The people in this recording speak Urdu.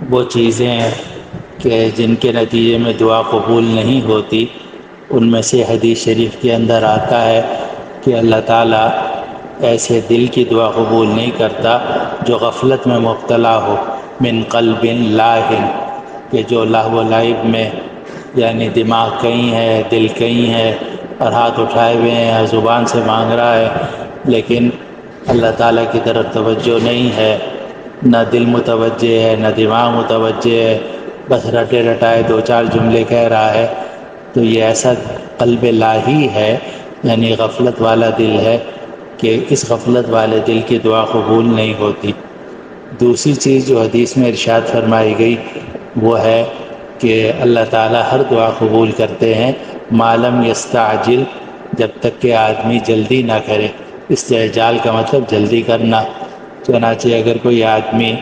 وہ چیزیں ہیں کہ جن کے نتیجے میں دعا قبول نہیں ہوتی، ان میں سے حدیث شریف کے اندر آتا ہے کہ اللہ تعالیٰ ایسے دل کی دعا قبول نہیں کرتا جو غفلت میں مبتلا ہو، من قلب لاہن، کہ جو لہو و لعب میں، یعنی دماغ کہیں ہے، دل کہیں ہے، اور ہاتھ اٹھائے ہوئے ہیں اور زبان سے مانگ رہا ہے، لیکن اللہ تعالیٰ کی طرف توجہ نہیں ہے، نہ دل متوجہ ہے نہ دماغ متوجہ ہے، بس رٹے رٹائے دو چار جملے کہہ رہا ہے، تو یہ ایسا قلب لاہی ہے، یعنی غفلت والا دل ہے، کہ اس غفلت والے دل کی دعا قبول نہیں ہوتی۔ دوسری چیز جو حدیث میں ارشاد فرمائی گئی وہ ہے کہ اللہ تعالیٰ ہر دعا قبول کرتے ہیں ما لم یستعجل، جب تک کہ آدمی جلدی نہ کرے۔ استعجال کا مطلب جلدی کرنا۔ چنانچہ اگر کوئی آدمی